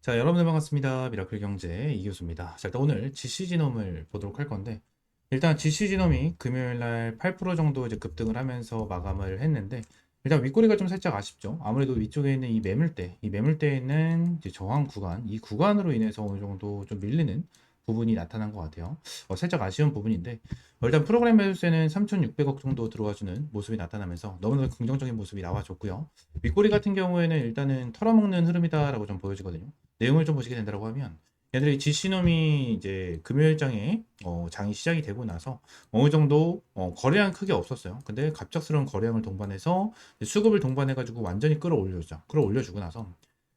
자, 여러분들 반갑습니다. 미라클 경제 이교수입니다. 자, 일단 오늘 GC지놈을 보도록 할 건데, 일단 GC지놈이 금요일 날 8% 정도 이제 급등을 하면서 마감을 했는데, 일단 윗꼬리가 좀 살짝 아쉽죠. 아무래도 위쪽에 있는 이 매물대에 있는 이제 저항 구간, 이 구간으로 인해서 어느 정도 좀 밀리는 부분이 나타난 것 같아요. 살짝 아쉬운 부분인데, 일단 프로그램 매수세는 3,600억 정도 들어와주는 모습이 나타나면서 너무나 긍정적인 모습이 나와줬고요. 윗꼬리 같은 경우에는 일단은 털어먹는 흐름이다라고 좀 보여지거든요. 내용을 좀 보시게 된다고 하면 얘들이 지시놈이 이제 금요일장에 장이 시작이 되고 나서 어느 정도 거래량 크게 없었어요. 근데 갑작스러운 거래량을 동반해서 수급을 동반해가지고 완전히 끌어올려주죠. 끌어올려주고 나서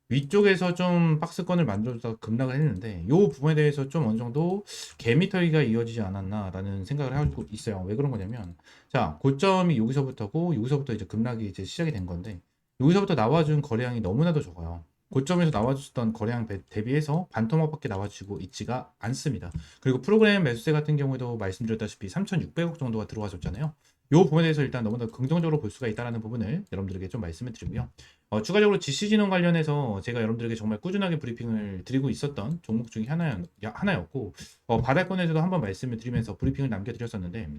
위쪽에서 좀 박스권을 만들어서 급락을 했는데 이 부분에 대해서 좀 어느 정도 개미털기가 이어지지 않았나라는 생각을 하고 있어요. 왜 그런 거냐면 자 고점이 여기서부터고 여기서부터 이제 급락이 이제 시작이 된 건데 여기서부터 나와준 거래량이 너무나도 적어요. 고점에서 나와줬던 거래량 대비해서 반토막밖에 나와주고 있지가 않습니다. 그리고 프로그램 매수세 같은 경우에도 말씀드렸다시피 3,600억 정도가 들어와줬잖아요. 이 부분에 대해서 일단 너무나 긍정적으로 볼 수가 있다는 부분을 여러분들에게 좀 말씀을 드리고요. 추가적으로 GC진흥 관련해서 제가 여러분들에게 정말 꾸준하게 브리핑을 드리고 있었던 종목 중에 하나였고, 바닥권에서도 한번 말씀을 드리면서 브리핑을 남겨드렸었는데,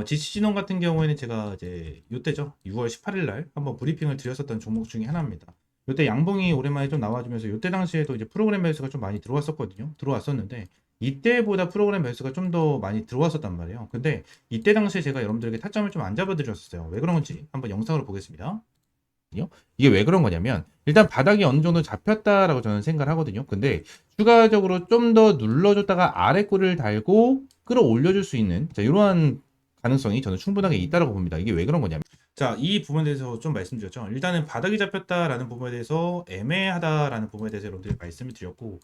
GC진흥 같은 경우에는 제가 이제 요때죠. 6월 18일 날 한번 브리핑을 드렸었던 종목 중에 하나입니다. 요때 양봉이 오랜만에 좀 나와주면서 요때 당시에도 이제 프로그램 매수가 좀 많이 들어왔었거든요. 들어왔었는데, 이때보다 프로그램 매수가 좀 더 많이 들어왔었단 말이에요. 근데 이때 당시에 제가 여러분들에게 타점을 좀 안 잡아드렸었어요. 왜 그런 건지 한번 영상으로 보겠습니다. 이게 왜 그런 거냐면 일단 바닥이 어느 정도 잡혔다라고 저는 생각을 하거든요. 근데 추가적으로 좀 더 눌러줬다가 아래 꼬리를 달고 끌어올려줄 수 있는 이러한 가능성이 저는 충분하게 있다라고 봅니다. 이게 왜 그런 거냐면 자, 이 부분에 대해서 좀 말씀드렸죠. 일단은 바닥이 잡혔다라는 부분에 대해서 애매하다라는 부분에 대해서 여러분들이 말씀을 드렸고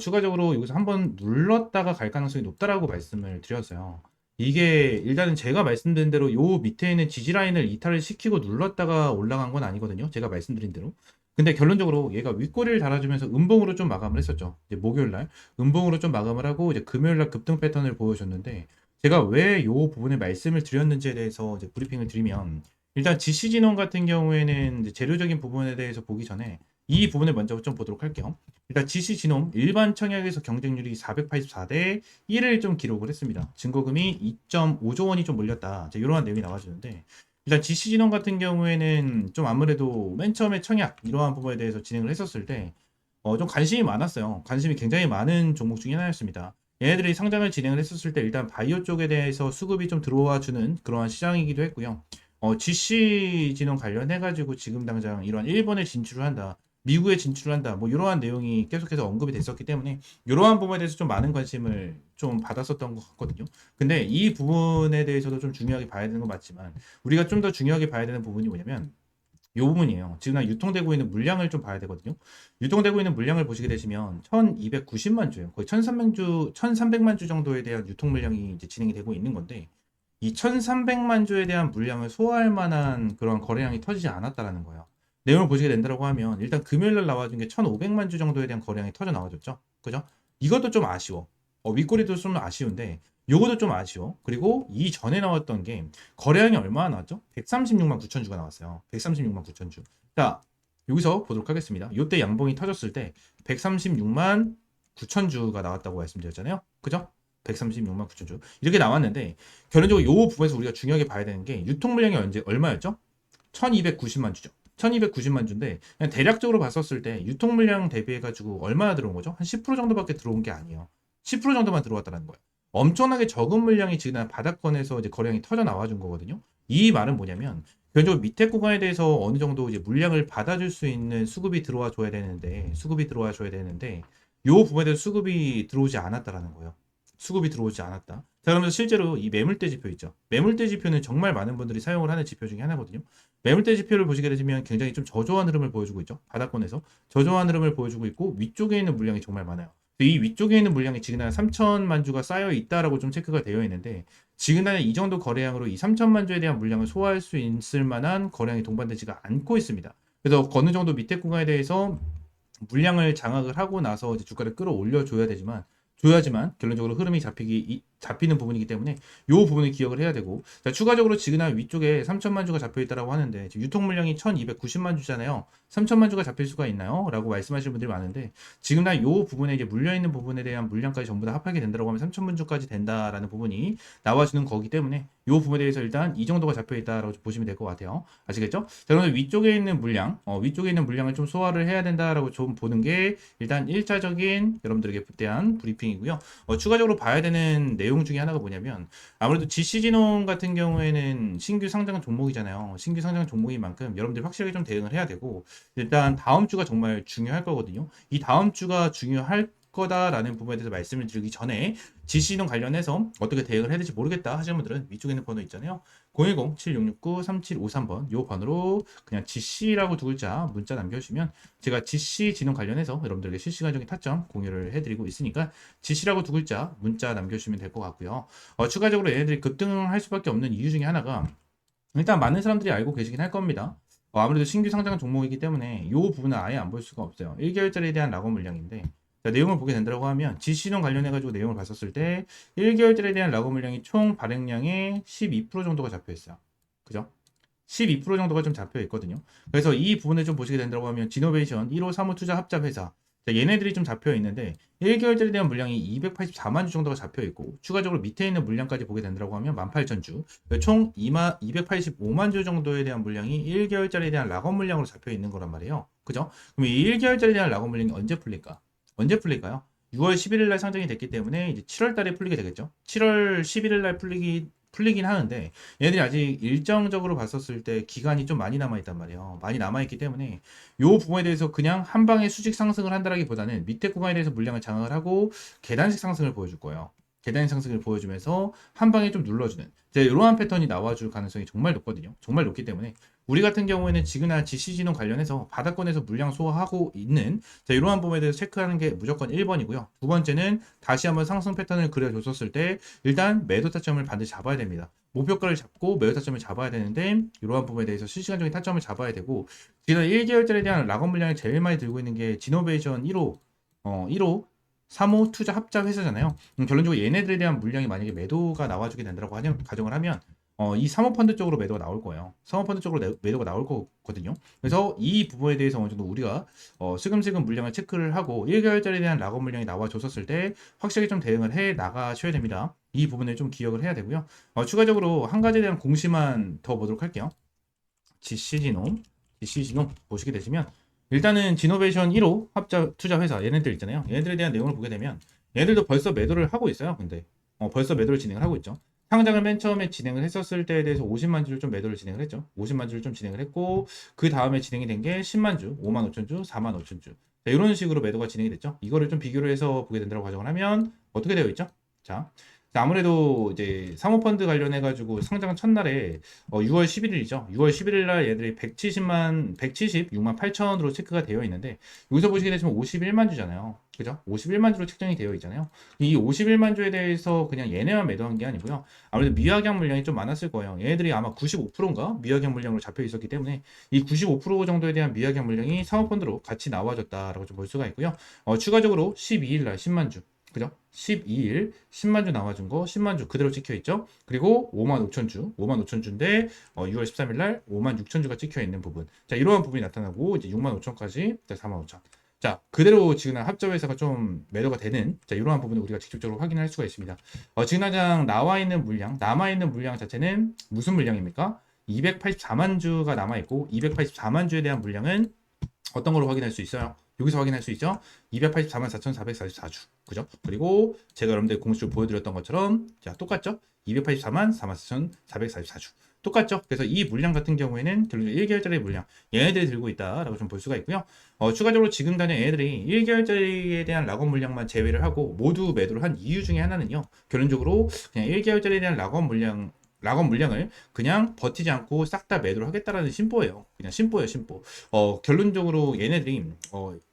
추가적으로 여기서 한번 눌렀다가 갈 가능성이 높다라고 말씀을 드렸어요. 이게 일단은 제가 말씀드린 대로 요 밑에 있는 지지 라인을 이탈을 시키고 눌렀다가 올라간 건 아니거든요. 제가 말씀드린 대로. 근데 결론적으로 얘가 윗꼬리를 달아주면서 음봉으로 좀 마감을 했었죠. 이제 목요일 날 음봉으로 좀 마감을 하고 이제 금요일 날 급등 패턴을 보여줬는데 제가 왜 요 부분에 말씀을 드렸는지에 대해서 이제 브리핑을 드리면 일단 GC진원 같은 경우에는 이제 재료적인 부분에 대해서 보기 전에 이 부분을 먼저 좀 보도록 할게요. 일단 GC진홈 일반 청약에서 경쟁률이 484대 1을 좀 기록을 했습니다. 증거금이 2.5조 원이 좀 몰렸다. 이러한 내용이 나와주는데 일단 GC진홈 같은 경우에는 좀 아무래도 맨 처음에 청약 이러한 부분에 대해서 진행을 했었을 때 좀 관심이 많았어요. 관심이 굉장히 많은 종목 중에 하나였습니다. 얘네들이 상장을 진행을 했었을 때 일단 바이오 쪽에 대해서 수급이 좀 들어와 주는 그러한 시장이기도 했고요. GC 진흥 관련해가지고 지금 당장 이런 일본에 진출을 한다. 미국에 진출을 한다. 뭐 이러한 내용이 계속해서 언급이 됐었기 때문에 이러한 부분에 대해서 좀 많은 관심을 좀 받았었던 것 같거든요. 근데 이 부분에 대해서도 좀 중요하게 봐야 되는 건 맞지만 우리가 좀 더 중요하게 봐야 되는 부분이 뭐냐면 이 부분이에요. 지금 유통되고 있는 물량을 좀 봐야 되거든요. 유통되고 있는 물량을 보시게 되시면 1290만 주예요. 거의 1300주, 1300만 주 정도에 대한 유통 물량이 이제 진행이 되고 있는 건데 이 1300만 주에 대한 물량을 소화할 만한 그런 거래량이 터지지 않았다라는 거예요. 내용을 보시게 된다고 하면 일단 금요일날 나와준 게 1500만 주 정도에 대한 거래량이 터져 나와줬죠. 그죠? 이것도 좀 아쉬워. 윗꼬리도 좀 아쉬운데 요것도 좀 아쉬워. 그리고 이 전에 나왔던 게 거래량이 얼마나 나왔죠? 136만 9천 주가 나왔어요. 136만 9천 주. 자, 여기서 보도록 하겠습니다. 요때 양봉이 터졌을 때 136만 9천 주가 나왔다고 말씀드렸잖아요. 그죠? 136만 9천 주. 이렇게 나왔는데 결론적으로 이 부분에서 우리가 중요하게 봐야 되는 게 유통 물량이 언제 얼마였죠? 1290만 주죠. 1290만 주인데 그냥 대략적으로 봤었을 때 유통 물량 대비해 가지고 얼마나 들어온 거죠? 한 10% 정도밖에 들어온 게 아니에요. 10% 정도만 들어왔다는 거예요. 엄청나게 적은 물량이 지금 바닥권에서 이제 거래량이 터져 나와준 거거든요. 이 말은 뭐냐면 결국적으로 밑에 구간에 대해서 어느 정도 이제 물량을 받아줄 수 있는 수급이 들어와 줘야 되는데 이 부분에 대해서 수급이 들어오지 않았다라는 거예요. 수급이 들어오지 않았다. 자, 그러면서 실제로 이 매물대 지표 있죠. 매물대 지표는 정말 많은 분들이 사용을 하는 지표 중에 하나거든요. 매물대 지표를 보시게 되시면 굉장히 좀 저조한 흐름을 보여주고 있죠. 바닥권에서 저조한 흐름을 보여주고 있고 위쪽에 있는 물량이 정말 많아요. 이 위쪽에 있는 물량이 지금 3천만 주가 쌓여 있다라고 좀 체크가 되어 있는데 지금은 이 정도 거래량으로 이 3천만 주에 대한 물량을 소화할 수 있을 만한 거래량이 동반되지가 않고 있습니다. 그래서 어느 정도 밑에 구간에 대해서 물량을 장악을 하고 나서 이제 주가를 끌어올려 줘야지만 결론적으로 흐름이 잡히기 잡히는 부분이기 때문에 이 부분을 기억을 해야 되고, 자, 추가적으로 지그날 위쪽에 3천만 주가 잡혀 있다라고 하는데 지금 유통 물량이 1290만 주잖아요. 3천만 주가 잡힐 수가 있나요? 라고 말씀하시는 분들이 많은데, 지금날 이 부분에 이제 물려있는 부분에 대한 물량까지 전부 다 합하게 된다고 하면 3천만 주까지 된다라는 부분이 나와주는 거기 때문에 이 부분에 대해서 일단 이 정도가 잡혀 있다라고 보시면 될 것 같아요. 아시겠죠? 자, 그러면 위쪽에 있는 물량, 위쪽에 있는 물량을 좀 소화를 해야 된다라고 좀 보는 게 일단 1차적인 여러분들에게 대한 브리핑이고요. 추가적으로 봐야 되는 내용 중에 하나가 뭐냐면, 아무래도 GC진흥 같은 경우에는 신규 상장 종목이잖아요. 신규 상장 종목인 만큼 여러분들이 확실하게 좀 대응을 해야 되고, 일단 다음 주가 정말 중요할 거거든요. 이 다음 주가 중요할 거다라는 부분에 대해서 말씀을 드리기 전에 GC진흥 관련해서 어떻게 대응을 해야 될지 모르겠다 하시는 분들은 위쪽에 있는 번호 있잖아요. 010-7669-3753번 이 번호로 그냥 GC라고 두 글자 문자 남겨주시면 제가 GC 진흥 관련해서 여러분들에게 실시간적인 타점 공유를 해드리고 있으니까 GC라고 두 글자 문자 남겨주시면 될 것 같고요. 추가적으로 얘네들이 급등할 수밖에 없는 이유 중에 하나가, 일단 많은 사람들이 알고 계시긴 할 겁니다. 아무래도 신규 상장 종목이기 때문에 이 부분은 아예 안 볼 수가 없어요. 1개월짜리에 대한 락업 물량인데, 자, 내용을 보게 된다고 하면 GC동 관련해가지고 내용을 봤었을 때 1개월짜리에 대한 락업 물량이 총 발행량의 12% 정도가 잡혀 있어요. 그죠? 12% 정도가 좀 잡혀 있거든요. 그래서 이 부분을 좀 보시게 된다고 하면 지노베이션 1호 사무투자 합작회사, 얘네들이 좀 잡혀 있는데 1개월짜리에 대한 물량이 284만 주 정도가 잡혀 있고, 추가적으로 밑에 있는 물량까지 보게 된다고 하면 18,000주, 총 285만 주 정도에 대한 물량이 1개월짜리에 대한 락업 물량으로 잡혀 있는 거란 말이에요. 그죠? 그럼 이 1개월짜리에 대한 락업 물량이 언제 풀릴까? 언제 풀릴까요? 6월 11일 날 상장이 됐기 때문에 이제 7월 달에 풀리게 되겠죠. 7월 11일 날 풀리긴 하는데, 얘들이 아직 일정적으로 봤었을 때 기간이 좀 많이 남아있단 말이에요. 많이 남아있기 때문에 이 부분에 대해서 그냥 한 방에 수직 상승을 한다라기보다는 밑에 구간에 대해서 물량을 장악을 하고 계단식 상승을 보여줄 거예요. 계단식 상승을 보여주면서 한 방에 좀 눌러주는, 이러한 패턴이 나와줄 가능성이 정말 높거든요. 정말 높기 때문에 우리 같은 경우에는 지그나 GC진흥 관련해서 바닥권에서 물량 소화하고 있는, 이러한 부분에 대해서 체크하는 게 무조건 1번이고요. 두 번째는 다시 한번 상승 패턴을 그려줬었을 때 일단 매도 타점을 반드시 잡아야 됩니다. 목표가를 잡고 매도 타점을 잡아야 되는데, 이러한 부분에 대해서 실시간적인 타점을 잡아야 되고, 지난 1개월짜리에 대한 락업 물량을 제일 많이 들고 있는 게 지노베이션 1호 3호 투자 합작 회사잖아요. 결론적으로 얘네들에 대한 물량이 만약에 매도가 나와주게 된다고 가정을 하면 이 사모펀드 쪽으로 매도가 나올 거예요. 사모펀드 쪽으로 매도가 나올 거거든요. 그래서 이 부분에 대해서 어느 정도 우리가 슬금슬금 물량을 체크를 하고 1개월짜리에 대한 락업 물량이 나와줬었을 때 확실하게 좀 대응을 해 나가셔야 됩니다. 이 부분을 좀 기억을 해야 되고요. 추가적으로 한 가지에 대한 공시만 더 보도록 할게요. GC진홈 보시게 되시면, 일단은 지노베이션 1호 합작 투자 회사 얘네들 있잖아요. 얘네들에 대한 내용을 보게 되면 얘네들도 벌써 매도를 하고 있어요. 근데 벌써 매도를 진행을 하고 있죠. 상장을 맨 처음에 진행을 했었을 때에 대해서 50만 주를 좀 매도를 진행을 했죠. 50만 주를 좀 진행을 했고, 그 다음에 진행이 된 게 10만 주, 5만 5천 주, 4만 5천 주. 이런 식으로 매도가 진행이 됐죠. 이거를 좀 비교를 해서 보게 된다고 가정을 하면 어떻게 되어 있죠? 자, 아무래도 이제 사모펀드 관련해가지고 상장 첫날에 6월 11일이죠. 6월 11일 날 얘들이 176만 8천으로 체크가 되어 있는데, 여기서 보시게 되시면 51만 주잖아요. 그죠? 51만 주로 책정이 되어 있잖아요. 이 51만 주에 대해서 그냥 얘네만 매도한 게 아니고요. 아무래도 미확약 물량이 좀 많았을 거예요. 얘네들이 아마 95%인가 미확약 물량으로 잡혀 있었기 때문에 이 95% 정도에 대한 미확약 물량이 사모펀드로 같이 나와줬다라고 좀 볼 수가 있고요. 추가적으로 12일 날 10만 주. 그죠? 12일 10만 주 나와준 거 10만 주 그대로 찍혀 있죠. 그리고 5만 5천 주, 5만 5천 주인데 6월 13일 날 5만 6천 주가 찍혀 있는 부분. 자, 이러한 부분이 나타나고 이제 6만 5천까지 4만 5천. 자, 그대로 지금 합작 회사가 좀 매도가 되는, 이러한 부분을 우리가 직접적으로 확인할 수가 있습니다. 지금 당장 남아 있는 물량 자체는 무슨 물량입니까? 284만 주가 남아 있고, 284만 주에 대한 물량은 어떤 걸로 확인할 수 있어요? 여기서 확인할 수 있죠. 284만 4,444주. 그죠? 그리고 제가 여러분들 공식적으로 보여드렸던 것처럼, 자, 똑같죠? 284만 44,444주. 똑같죠? 그래서 이 물량 같은 경우에는 1개월짜리 물량, 얘네들이 들고 있다라고 좀 볼 수가 있고요. 추가적으로 지금 단위 얘네들이 1개월짜리에 대한 락업 물량만 제외를 하고 모두 매도를 한 이유 중에 하나는요. 결론적으로 그냥 1개월짜리에 대한 락업 물량을 그냥 버티지 않고 싹 다 매도를 하겠다라는 심보예요. 그냥 심보예요, 심보. 결론적으로 얘네들이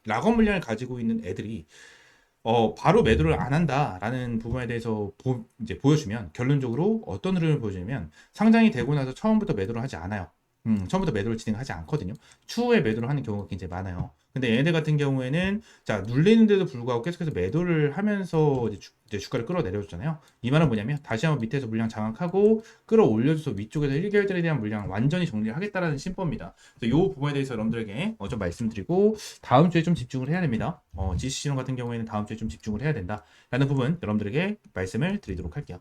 락업 물량을 가지고 있는 애들이 바로 매도를 안 한다라는 부분에 대해서 이제 보여주면, 결론적으로 어떤 흐름을 보여주냐면, 상장이 되고 나서 처음부터 매도를 하지 않아요. 처음부터 매도를 진행하지 않거든요. 추후에 매도를 하는 경우가 굉장히 많아요. 근데 얘네들 같은 경우에는, 자, 눌리는데도 불구하고 계속해서 매도를 하면서 이제 이제 주가를 끌어내려줬잖아요. 이 말은 뭐냐면 다시 한번 밑에서 물량 장악하고 끌어올려줘서 위쪽에서 1개월짜리에 대한 물량 완전히 정리를 하겠다라는 심보입니다. 그래서 이 부분에 대해서 여러분들에게 좀 말씀드리고 다음 주에 좀 집중을 해야 됩니다. GC신호 같은 경우에는 다음 주에 좀 집중을 해야 된다라는 부분 여러분들에게 말씀을 드리도록 할게요.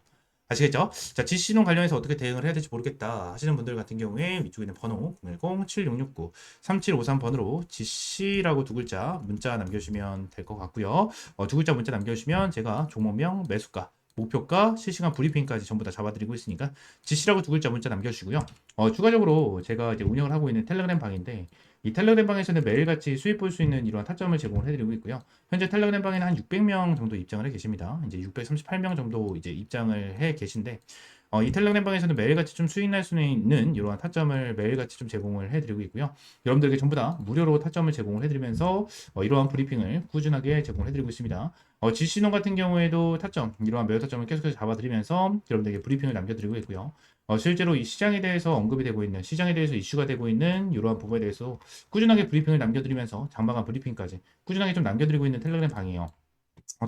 아시겠죠? 자, GC신호 관련해서 어떻게 대응을 해야 될지 모르겠다 하시는 분들 같은 경우에 위쪽에 있는 번호 010-7669-3753번으로 GC라고 두 글자 문자 남겨주시면 될 것 같고요. 두 글자 문자 남겨주시면 제가 종목명, 매수가, 목표가, 실시간 브리핑까지 전부 다 잡아드리고 있으니까 GC라고 두 글자 문자 남겨주시고요. 추가적으로 제가 이제 운영을 하고 있는 텔레그램 방인데 이 텔레그램 방에서는 매일같이 수익 볼 수 있는 이러한 타점을 제공을 해드리고 있고요. 현재 텔레그램 방에는 한 600명 정도 입장을 해 계십니다. 이제 638명 정도 이제 입장을 해 계신데 이 텔레그램 방에서는 매일같이 좀 수익 날 수 있는 이러한 타점을 매일같이 좀 제공을 해드리고 있고요. 여러분들에게 전부 다 무료로 타점을 제공을 해드리면서 이러한 브리핑을 꾸준하게 제공을 해드리고 있습니다. GC신호 같은 경우에도 타점, 이러한 매우 타점을 계속해서 잡아드리면서 여러분들에게 브리핑을 남겨드리고 있고요. 실제로 이 시장에 대해서 언급이 되고 있는, 시장에 대해서 이슈가 되고 있는 이러한 부분에 대해서 꾸준하게 브리핑을 남겨드리면서 장마감 브리핑까지 꾸준하게 좀 남겨드리고 있는 텔레그램 방이에요.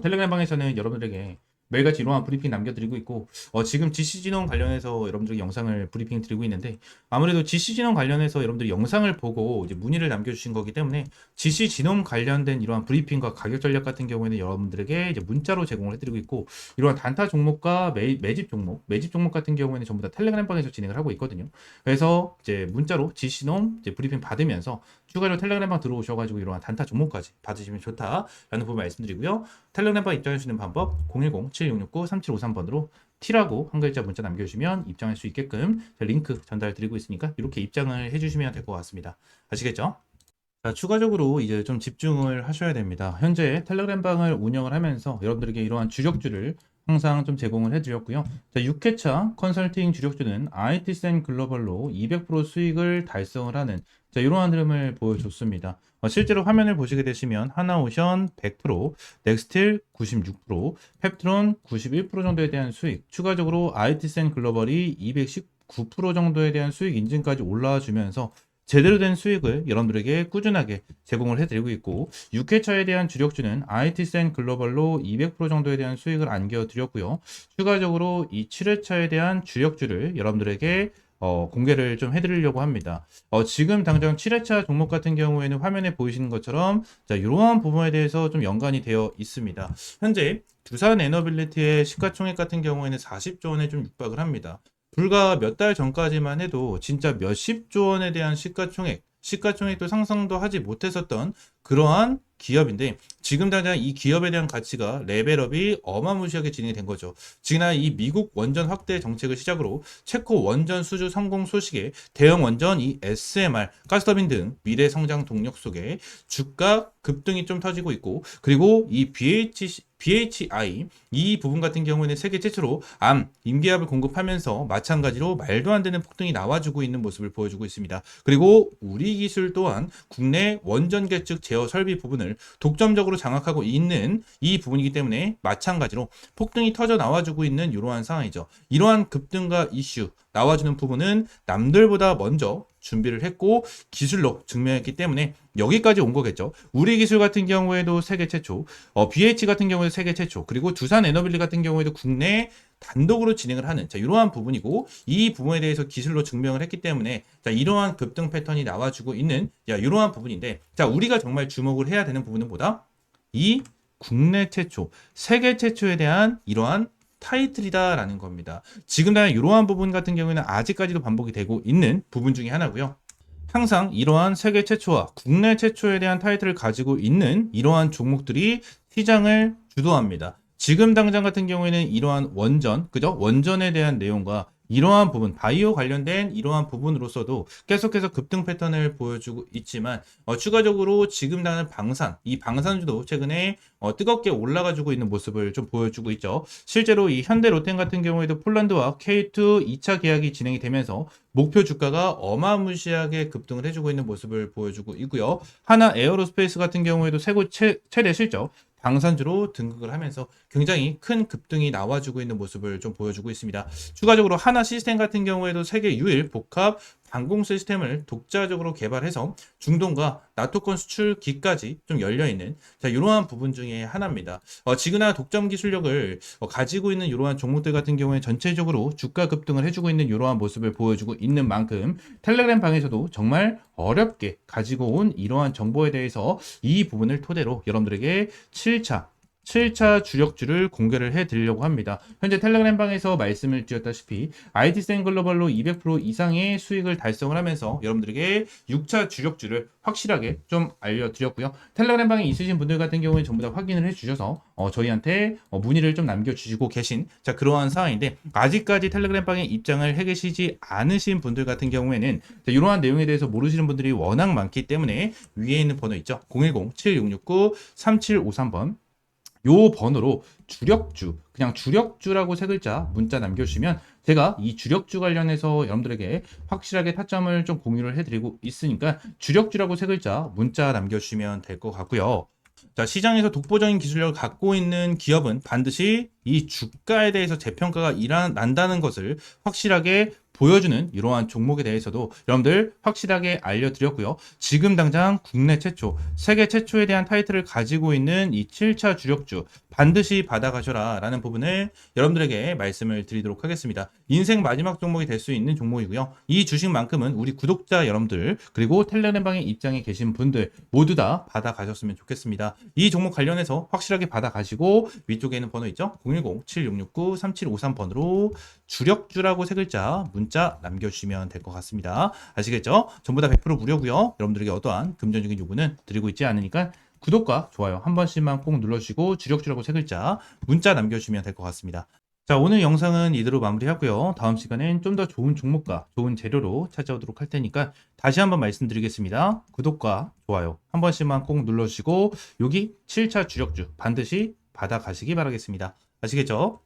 텔레그램 방에서는 여러분들에게 매일같이 이러한 브리핑 남겨드리고 있고 지금 GC진원 관련해서 여러분들에게 영상을 브리핑 드리고 있는데 아무래도 GC진원 관련해서 여러분들이 영상을 보고 이제 문의를 남겨주신 거기 때문에 GC진원 관련된 이러한 브리핑과 가격 전략 같은 경우에는 여러분들에게 이제 문자로 제공을 해드리고 있고 이러한 단타 종목과 매집 종목 같은 경우에는 전부 다 텔레그램 방에서 진행을 하고 있거든요. 그래서 이제 문자로 GC진원 이제 브리핑 받으면서 추가로 텔레그램 방 들어오셔가지고 이러한 단타 종목까지 받으시면 좋다라는 부분 말씀드리고요. 텔레그램 방 입장할 수 있는 방법 010-7669-3753번으로 T라고 한 글자 문자 남겨주시면 입장할 수 있게끔 링크 전달 드리고 있으니까 이렇게 입장을 해주시면 될 것 같습니다. 아시겠죠? 자, 추가적으로 이제 좀 집중을 하셔야 됩니다. 현재 텔레그램 방을 운영을 하면서 여러분들에게 이러한 주력주를 항상 좀 제공을 해드렸고요. 자, 6회차 컨설팅 주력주는 IT센 글로벌로 200% 수익을 달성을 하는 이러한 흐름을 보여줬습니다. 실제로 화면을 보시게 되시면 하나오션 100%, 넥스틸 96%, 펩트론 91% 정도에 대한 수익, 추가적으로 IT센 글로벌이 219% 정도에 대한 수익 인증까지 올라와 주면서 제대로 된 수익을 여러분들에게 꾸준하게 제공을 해드리고 있고 6회차에 대한 주력주는 IT센 글로벌로 200% 정도에 대한 수익을 안겨드렸고요. 추가적으로 이 7회차에 대한 주력주를 여러분들에게 공개를 좀 해드리려고 합니다. 지금 당장 7회차 종목 같은 경우에는 화면에 보이시는 것처럼 이러한 부분에 대해서 좀 연관이 되어 있습니다. 현재 두산 에너빌리티의 시가총액 같은 경우에는 40조 원에 좀 육박을 합니다. 불과 몇 달 전까지만 해도 진짜 몇십조 원에 대한 시가총액도 상상도 하지 못했었던 그러한 기업인데 지금 당장 이 기업에 대한 가치가 레벨업이 어마무시하게 진행이 된 거죠. 지난 이 미국 원전 확대 정책을 시작으로 체코 원전 수주 성공 소식에 대형 원전 이 SMR, 가스터빈 등 미래 성장 동력 속에 주가 급등이 좀 터지고 있고 그리고 이 BHI 이 부분 같은 경우에는 세계 최초로 암 임기압을 공급하면서 마찬가지로 말도 안 되는 폭등이 나와주고 있는 모습을 보여주고 있습니다. 그리고 우리 기술 또한 국내 원전 계측 제어 설비 부분을 독점적으로 장악하고 있는 이 부분이기 때문에 마찬가지로 폭등이 터져 나와주고 있는 이러한 상황이죠. 이러한 급등과 이슈 나와주는 부분은 남들보다 먼저 준비를 했고 기술로 증명했기 때문에 여기까지 온 거겠죠. 우리 기술 같은 경우에도 세계 최초, BH 같은 경우에도 세계 최초, 그리고 두산 에너빌리 같은 경우에도 국내 단독으로 진행을 하는 이러한 부분이고 이 부분에 대해서 기술로 증명을 했기 때문에 이러한 급등 패턴이 나와주고 있는 이러한 부분인데 우리가 정말 주목을 해야 되는 부분은 뭐다? 이 국내 최초, 세계 최초에 대한 이러한 타이틀이다라는 겁니다. 지금 당장 이러한 부분 같은 경우에는 아직까지도 반복이 되고 있는 부분 중에 하나고요. 항상 이러한 세계 최초와 국내 최초에 대한 타이틀을 가지고 있는 이러한 종목들이 시장을 주도합니다. 지금 당장 같은 경우에는 이러한 원전, 그죠? 원전에 대한 내용과 이러한 부분, 바이오 관련된 이러한 부분으로서도 계속해서 급등 패턴을 보여주고 있지만 추가적으로 지금 나는 이 방산주도 최근에 뜨겁게 올라가지고 있는 모습을 좀 보여주고 있죠. 실제로 이 현대 로템 같은 경우에도 폴란드와 K2 2차 계약이 진행이 되면서 목표 주가가 어마무시하게 급등을 해주고 있는 모습을 보여주고 있고요. 하나 에어로스페이스 같은 경우에도 최대 실적 방산주로 등극을 하면서 굉장히 큰 급등이 나와주고 있는 모습을 좀 보여주고 있습니다. 추가적으로 하나 시스템 같은 경우에도 세계 유일 복합 항공 시스템을 독자적으로 개발해서 중동과 나토권 수출기까지 좀 열려있는 자, 이러한 부분 중에 하나입니다. 지그나 독점 기술력을 가지고 있는 이러한 종목들 같은 경우에 전체적으로 주가 급등을 해주고 있는 이러한 모습을 보여주고 있는 만큼 텔레그램 방에서도 정말 어렵게 가지고 온 이러한 정보에 대해서 이 부분을 토대로 여러분들에게 7차 주력주를 공개를 해드리려고 합니다. 현재 텔레그램 방에서 말씀을 드렸다시피 IT센 글로벌로 200% 이상의 수익을 달성을 하면서 여러분들에게 6차 주력주를 확실하게 좀 알려드렸고요. 텔레그램 방에 있으신 분들 같은 경우에 전부 다 확인을 해주셔서 저희한테 문의를 좀 남겨주시고 계신 자 그러한 상황인데 아직까지 텔레그램 방에 입장을 해 계시지 않으신 분들 같은 경우에는 자, 이러한 내용에 대해서 모르시는 분들이 워낙 많기 때문에 위에 있는 번호 있죠. 010-7669-3753번 요 번호로 주력주, 그냥 주력주라고 세 글자 문자 남겨주시면 제가 이 주력주 관련해서 여러분들에게 확실하게 타점을 좀 공유를 해드리고 있으니까 주력주라고 세 글자 문자 남겨주시면 될 것 같고요. 자, 시장에서 독보적인 기술력을 갖고 있는 기업은 반드시 이 주가에 대해서 재평가가 난다는 것을 확실하게 보여주는 이러한 종목에 대해서도 여러분들 확실하게 알려드렸고요. 지금 당장 국내 최초, 세계 최초에 대한 타이틀을 가지고 있는 이 7차 주력주 반드시 받아가셔라 라는 부분을 여러분들에게 말씀을 드리도록 하겠습니다. 인생 마지막 종목이 될 수 있는 종목이고요. 이 주식만큼은 우리 구독자 여러분들 그리고 텔레그램방에 입장에 계신 분들 모두 다 받아가셨으면 좋겠습니다. 이 종목 관련해서 확실하게 받아가시고 위쪽에 있는 번호 있죠? 010-7669-3753번으로 주력주라고 세 글자 문자 남겨주시면 될 것 같습니다. 아시겠죠? 전부 다 100% 무료고요. 여러분들에게 어떠한 금전적인 요구는 드리고 있지 않으니까 구독과 좋아요 한 번씩만 꼭 눌러주시고 주력주라고 세 글자 문자 남겨주시면 될 것 같습니다. 자, 오늘 영상은 이대로 마무리하고요. 다음 시간엔 좀 더 좋은 종목과 좋은 재료로 찾아오도록 할 테니까 다시 한번 말씀드리겠습니다. 구독과 좋아요 한 번씩만 꼭 눌러주시고 여기 7차 주력주 반드시 받아가시기 바라겠습니다. 아시겠죠?